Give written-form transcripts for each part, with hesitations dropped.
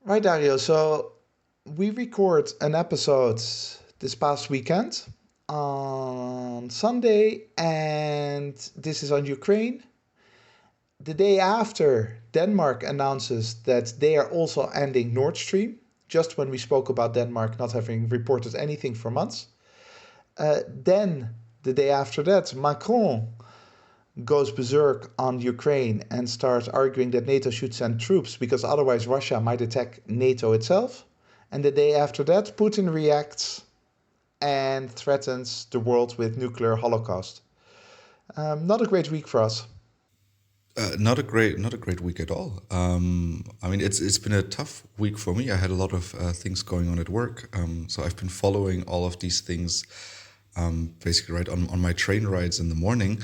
Right, Dario. So we record an episode this past weekend on Sunday, and this is on Ukraine. The day after, Denmark announces that they are also ending Nord Stream, just when we spoke about Denmark not having reported anything for months. Then, the day after that, Macron goes berserk on Ukraine and starts arguing that NATO should send troops because otherwise Russia might attack NATO itself. And the day after that, Putin reacts and threatens the world with nuclear holocaust. Not a great week for us. Not a great week at all. I mean, it's been a tough week for me. I had a lot of things going on at work, so I've been following all of these things, basically right on my train rides in the morning.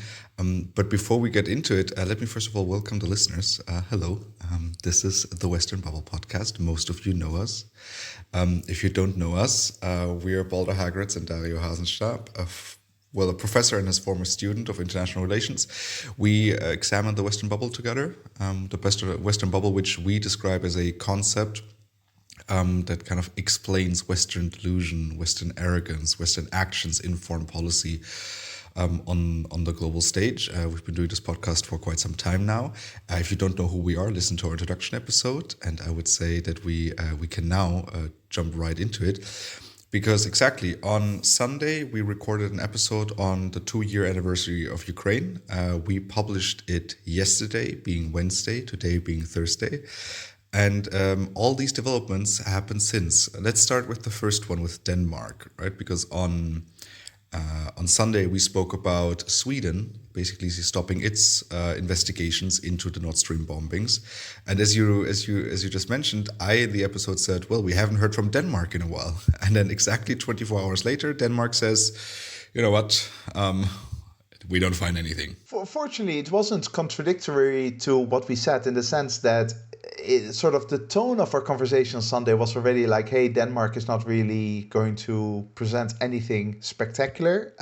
But before we get into it, let me first of all welcome the listeners. Hello, this is the Western Bubble podcast. Most of you know us. If you don't know us, we are Balder Hagritz and Dario Hasenstab, a professor and his former student of international relations. We examined the Western bubble together, the Western bubble, which we describe as a concept that kind of explains Western delusion, Western arrogance, Western actions in foreign policy on the global stage. We've been doing this podcast for quite some time now. If you don't know who we are, listen to our introduction episode, and I would say that we can now jump right into it. Because exactly on Sunday, we recorded an episode on the 2-year anniversary of Ukraine. We published it yesterday, being Wednesday, today being Thursday. And all these developments happened since. Let's start with the first one with Denmark, right? Because on Sunday, we spoke about Sweden basically stopping its investigations into the Nordstream bombings, and as you just mentioned, I in the episode said, well, we haven't heard from Denmark in a while, and then exactly 24 hours later, Denmark says, you know what, we don't find anything. Fortunately, it wasn't contradictory to what we said in the sense that sort of the tone of our conversation on Sunday was already like, hey, Denmark is not really going to present anything spectacular.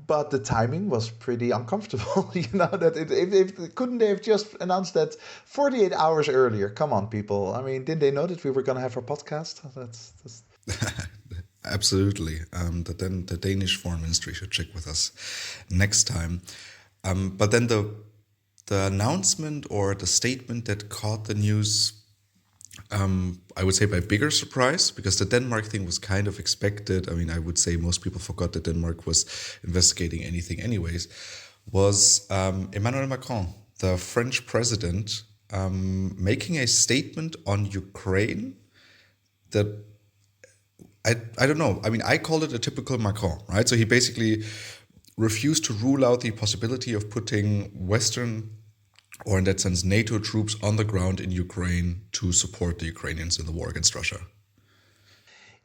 But the timing was pretty uncomfortable. That if couldn't they have just announced that 48 hours earlier? Come on, people. I mean, didn't they know that we were going to have our podcast? That's Absolutely. That then the Danish Foreign Ministry should check with us next time. But then the announcement or the statement that caught the news, I would say by bigger surprise, because the Denmark thing was kind of expected. I mean, I would say most people forgot that Denmark was investigating anything anyways, was Emmanuel Macron, the French president, making a statement on Ukraine that I don't know. I mean, I call it a typical Macron, right? So he basically refused to rule out the possibility of putting Western, or in that sense, NATO troops on the ground in Ukraine to support the Ukrainians in the war against Russia.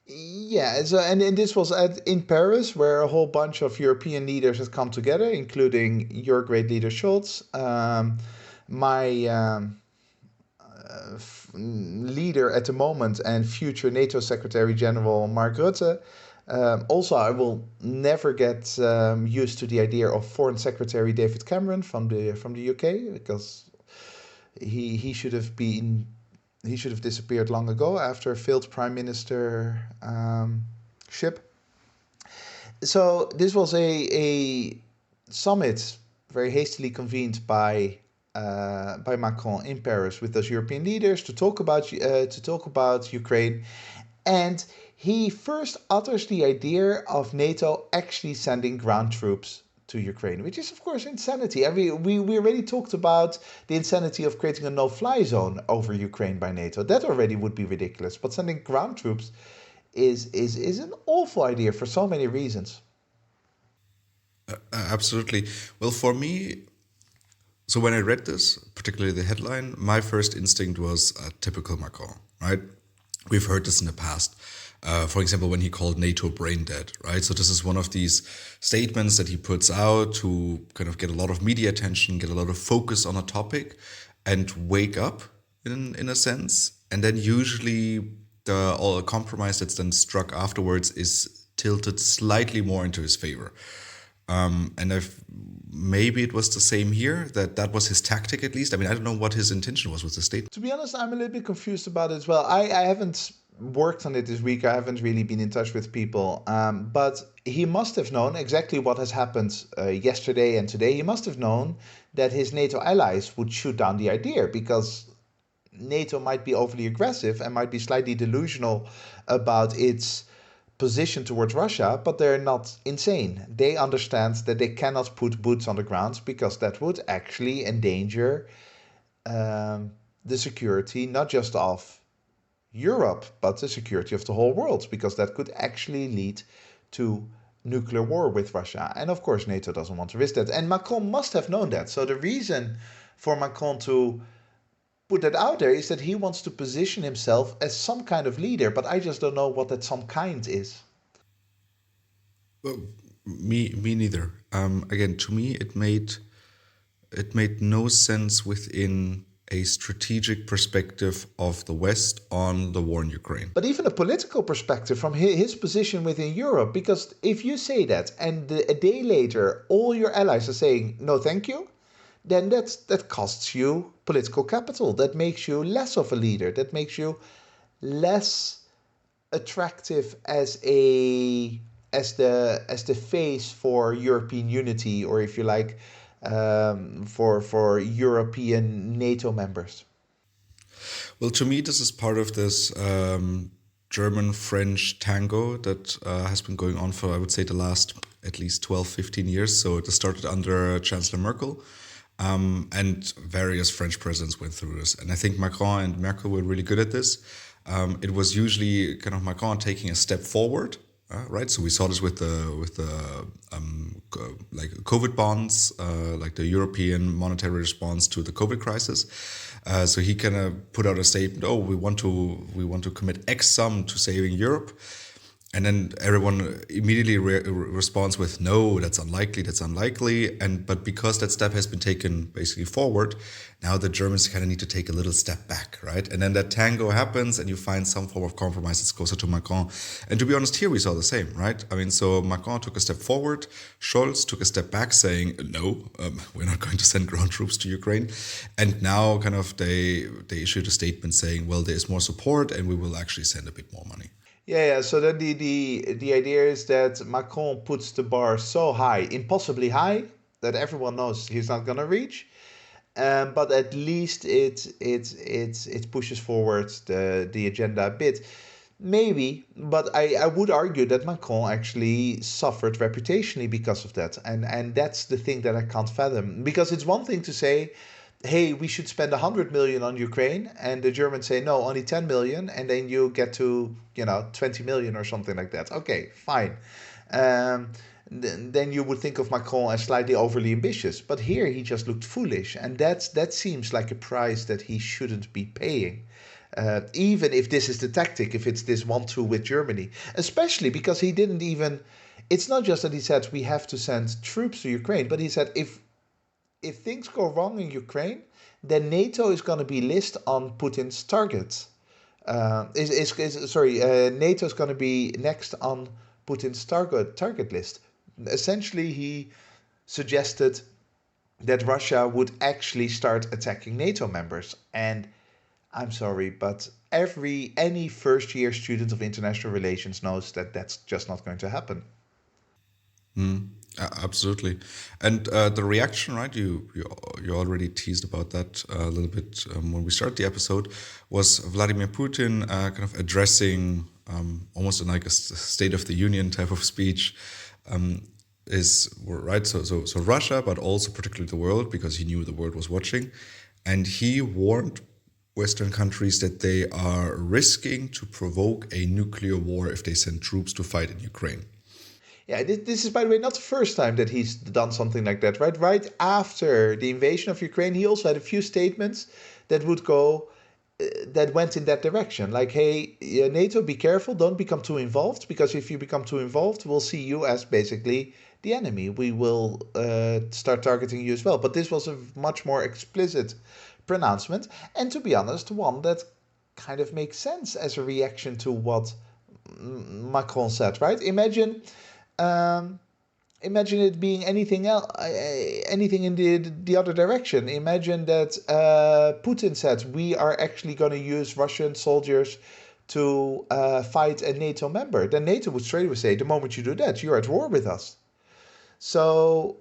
Yeah, so and this was in Paris, where a whole bunch of European leaders had come together, including your great leader Schulz, my leader at the moment and future NATO Secretary General Mark Rutte. Also, I will never get used to the idea of Foreign Secretary David Cameron from the UK, because he should have been he should have disappeared long ago after a failed prime minister ship. So this was a summit very hastily convened by Macron in Paris with those European leaders to talk about Ukraine, and he first utters the idea of NATO actually sending ground troops to Ukraine, which is of course insanity. I mean, we already talked about the insanity of creating a no-fly zone over Ukraine by NATO. That already would be ridiculous. But sending ground troops is an awful idea for so many reasons. Absolutely. Well, for me, so when I read this, particularly the headline, my first instinct was typical Macron, right? We've heard this in the past. For example, when he called NATO brain dead, right? So this is one of these statements that he puts out to kind of get a lot of media attention, get a lot of focus on a topic, and wake up in a sense. And then usually the all compromise that's then struck afterwards is tilted slightly more into his favor. And I've maybe it was the same here, that was his tactic at least. I mean, I don't know what his intention was with the statement. To be honest, I'm a little bit confused about it as well. I haven't worked on it this week. I haven't really been in touch with people. But he must have known exactly what has happened yesterday and today. He must have known that his NATO allies would shoot down the idea because NATO might be overly aggressive and might be slightly delusional about its position towards Russia, but they're not insane. They understand that they cannot put boots on the ground because that would actually endanger the security not just of Europe, but the security of the whole world, because that could actually lead to nuclear war with Russia. And of course, NATO doesn't want to risk that. And Macron must have known that. So the reason for Macron to put that out there is that he wants to position himself as some kind of leader, but I just don't know what that some kind is. Well, me neither. Again, to me, it made no sense within a strategic perspective of the West on the war in Ukraine. But even a political perspective from his position within Europe, because if you say that and a day later all your allies are saying no thank you, then that costs you political capital. That makes you less of a leader. That makes you less attractive as the face for European unity, or if you like, for European NATO members. Well, to me, this is part of this German-French tango that has been going on for, I would say, the last at least 12, 15 years. So it started under Chancellor Merkel, and various French presidents went through this. And I think Macron and Merkel were really good at this. It was usually kind of Macron taking a step forward, right? So we saw this with the like COVID bonds, like the European monetary response to the COVID crisis. So he kind of put out a statement: "Oh, we want to commit X sum to saving Europe." And then everyone immediately responds with, "No, that's unlikely, that's unlikely." But because that step has been taken basically forward, now the Germans kind of need to take a little step back, right? And then that tango happens and you find some form of compromise that's closer to Macron. And to be honest, here we saw the same, right? I mean, so Macron took a step forward, Scholz took a step back saying, "No, we're not going to send ground troops to Ukraine." And now kind of they issued a statement saying, "Well, there is more support and we will actually send a bit more money." Yeah. So then the idea is that Macron puts the bar so high, impossibly high, that everyone knows he's not gonna reach. But at least it pushes forward the agenda a bit. Maybe, but I would argue that Macron actually suffered reputationally because of that. And that's the thing that I can't fathom. Because it's one thing to say, hey, we should spend 100 million on Ukraine, and the Germans say, no, only 10 million, and then you get to, 20 million or something like that. Okay, fine. Then you would think of Macron as slightly overly ambitious. But here he just looked foolish, and that seems like a price that he shouldn't be paying. Even if this is the tactic, if it's this 1-2 with Germany, especially because he didn't even. It's not just that he said we have to send troops to Ukraine, but he said if things go wrong in Ukraine, then NATO is going to be listed on Putin's targets. NATO is going to be next on Putin's target list. Essentially, he suggested that Russia would actually start attacking NATO members. And I'm sorry, but any first year student of international relations knows that that's just not going to happen. Absolutely, and the reaction, right? You already teased about that a little bit when we started the episode. Was Vladimir Putin kind of addressing almost in like a State of the Union type of speech? Is right. So Russia, but also particularly the world, because he knew the world was watching, and he warned Western countries that they are risking to provoke a nuclear war if they send troops to fight in Ukraine. Yeah, this is, by the way, not the first time that he's done something like that, right? Right after the invasion of Ukraine, he also had a few statements that that went in that direction. Like, hey, NATO, be careful, don't become too involved, because if you become too involved, we'll see you as basically the enemy. We will start targeting you as well. But this was a much more explicit pronouncement, and to be honest, one that kind of makes sense as a reaction to what Macron said, right? Imagine imagine it being anything else, anything in the other direction. Imagine that Putin said we are actually going to use Russian soldiers to fight a NATO member. Then NATO would straight away say, the moment you do that, you're at war with us. So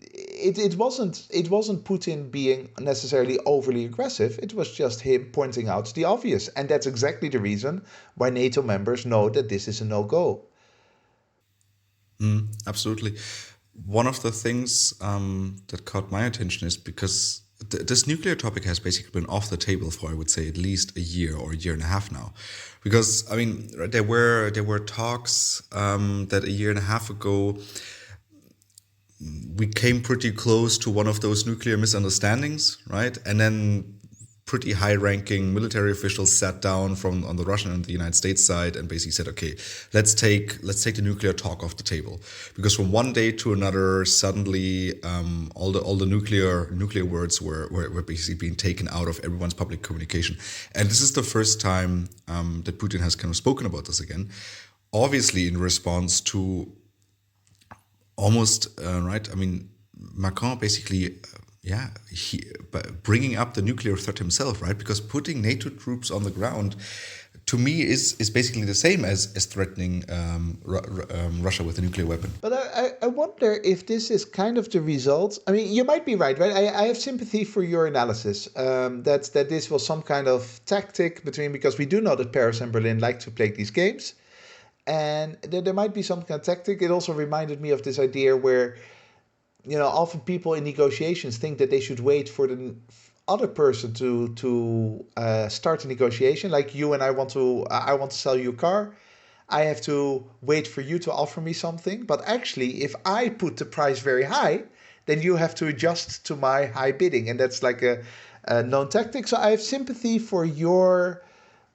it wasn't Putin being necessarily overly aggressive. It was just him pointing out the obvious, and that's exactly the reason why NATO members know that this is a no go. Absolutely. One of the things that caught my attention is because this nuclear topic has basically been off the table for, I would say, at least a year or a year and a half now. Because I mean, right, there were talks that a year and a half ago we came pretty close to one of those nuclear misunderstandings, right? And then pretty high-ranking military officials sat down from on the Russian and the United States side and basically said, okay, let's take the nuclear talk off the table, because from one day to another, suddenly all the nuclear words were basically being taken out of everyone's public communication, and this is the first time that Putin has kind of spoken about this again, obviously in response to almost right. I mean, Macron basically, bringing up the nuclear threat himself, right? Because putting NATO troops on the ground, to me, is basically the same as threatening Russia with a nuclear weapon. But I wonder if this is kind of the result. I mean, you might be right, right? I have sympathy for your analysis, that this was some kind of tactic between, because we do know that Paris and Berlin like to play these games. And there might be some kind of tactic. It also reminded me of this idea where, often people in negotiations think that they should wait for the other person to start a negotiation. Like you and I want to sell you a car. I have to wait for you to offer me something. But actually, if I put the price very high, then you have to adjust to my high bidding, and that's like a known tactic. So I have sympathy for your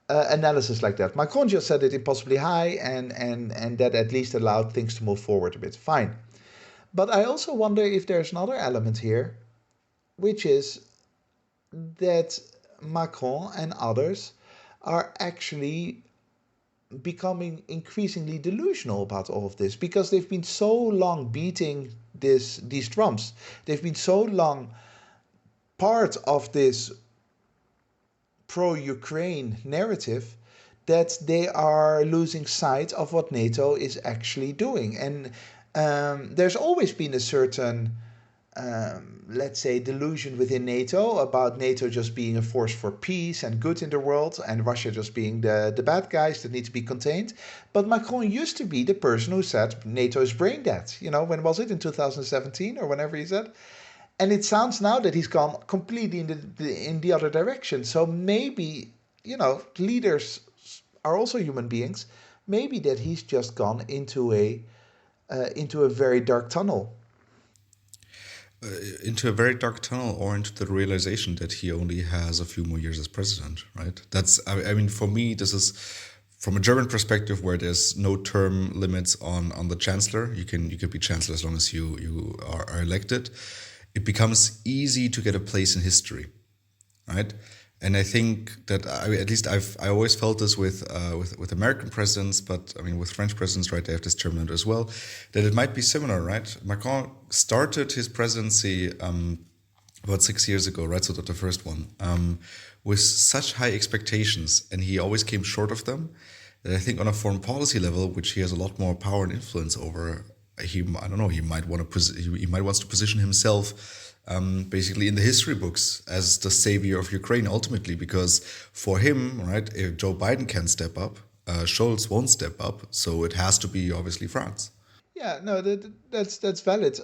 analysis like that. Macron just said it impossibly high, and that at least allowed things to move forward a bit. Fine. But I also wonder if there's another element here, which is that Macron and others are actually becoming increasingly delusional about all of this, because they've been so long beating these drums. They've been so long part of this pro-Ukraine narrative that they are losing sight of what NATO is actually doing. And there's always been a certain, let's say, delusion within NATO about NATO just being a force for peace and good in the world, and Russia just being the bad guys that need to be contained. But Macron used to be the person who said NATO is brain dead. When was it? In 2017 or whenever he said? And it sounds now that he's gone completely in the other direction. So maybe, leaders are also human beings. Maybe that he's just gone into a very dark tunnel. Into a very dark tunnel, or into the realization that he only has a few more years as president, right? I mean, for me, this is from a German perspective, where there's no term limits on the chancellor. You can be chancellor as long as you are elected. It becomes easy to get a place in history, right? And I think that at least I always felt this with American presidents, but I mean with French presidents, right? They have this term as well, that it might be similar, right? Macron started his presidency about 6 years ago, right? So that the first one, with such high expectations, and he always came short of them. That I think on a foreign policy level, which he has a lot more power and influence over, he might want to position himself basically in the history books as the savior of Ukraine ultimately, because for him, right, if Joe Biden can step up, Scholz won't step up, so it has to be obviously France. Yeah, no, that's valid.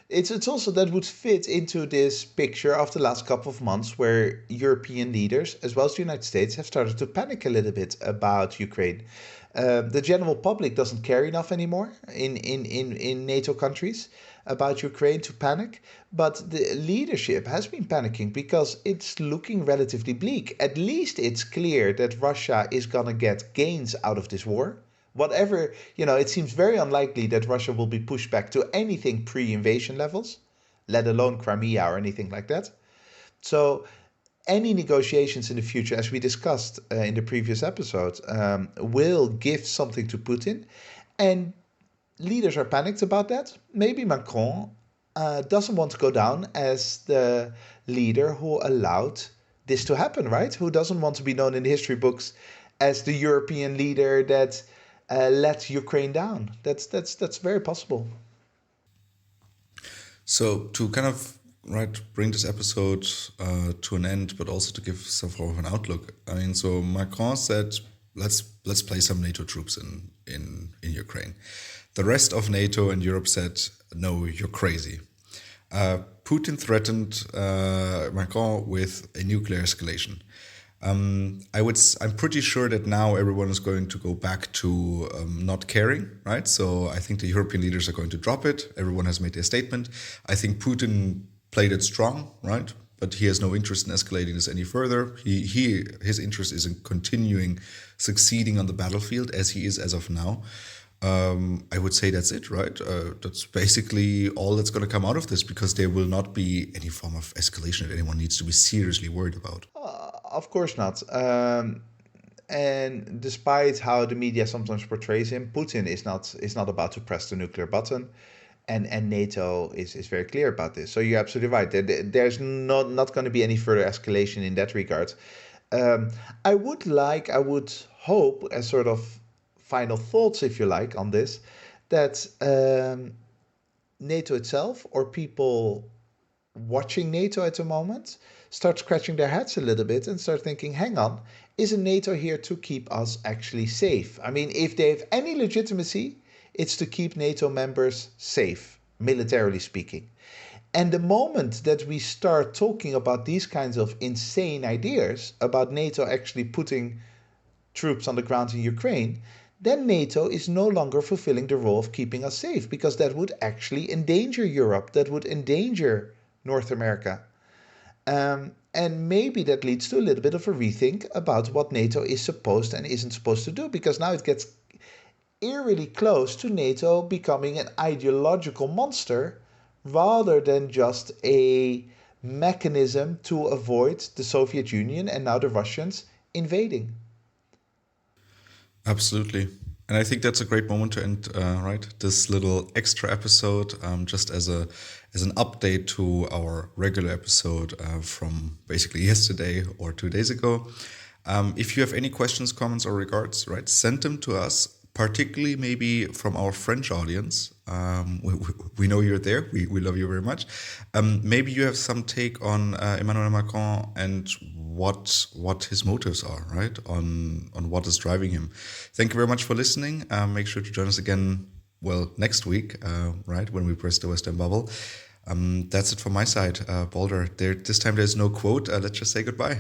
It's also that would fit into this picture of the last couple of months, where European leaders, as well as the United States, have started to panic a little bit about Ukraine. The general public doesn't care enough anymore in NATO countries about Ukraine to panic, but the leadership has been panicking because it's looking relatively bleak. At least it's clear that Russia is going to get gains out of this war. Whatever, it seems very unlikely that Russia will be pushed back to anything pre-invasion levels, let alone Crimea or anything like that. So any negotiations in the future, as we discussed in the previous episode, will give something to Putin. And leaders are panicked about that. Maybe Macron doesn't want to go down as the leader who allowed this to happen, right? Who doesn't want to be known in the history books as the European leader that let Ukraine down? That's very possible. So to kind of bring this episode to an end, but also to give some form of an outlook. I mean, so Macron said, let's place some NATO troops in Ukraine. The rest of NATO and Europe said, no, you're crazy. Putin threatened Macron with a nuclear escalation. I'm pretty sure that now everyone is going to go back to not caring, right? So I think the European leaders are going to drop it. Everyone has made their statement. I think Putin played it strong, right? But he has no interest in escalating this any further. His interest is in continuing succeeding on the battlefield as he is as of now. I would say that's it, right? That's basically all that's going to come out of this, because there will not be any form of escalation that anyone needs to be seriously worried about. Of course not. And despite how the media sometimes portrays him, Putin is not about to press the nuclear button, and NATO is very clear about this. So you're absolutely right. There's not going to be any further escalation in that regard. I would hope, as sort of final thoughts, if you like, on this, that NATO itself, or people watching NATO at the moment, start scratching their heads a little bit and start thinking, hang on, isn't NATO here to keep us actually safe? I mean, if they have any legitimacy, it's to keep NATO members safe, militarily speaking. And the moment that we start talking about these kinds of insane ideas about NATO actually putting troops on the ground in Ukraine, then NATO is no longer fulfilling the role of keeping us safe, because that would actually endanger Europe, that would endanger North America. And maybe that leads to a little bit of a rethink about what NATO is supposed and isn't supposed to do, because now it gets eerily close to NATO becoming an ideological monster rather than just a mechanism to avoid the Soviet Union and now the Russians invading. Absolutely. And I think that's a great moment to end, right? This little extra episode, just as an update to our regular episode from basically yesterday or 2 days ago. If you have any questions, comments, or regards, right, send them to us, particularly maybe from our French audience. We know you're there. We love you very much. Maybe you have some take on Emmanuel Macron and what his motives are, right? On what is driving him. Thank you very much for listening. Make sure to join us again, well, next week, right, when we press the Western bubble. That's it from my side, Balder. This time there's no quote. Let's just say goodbye.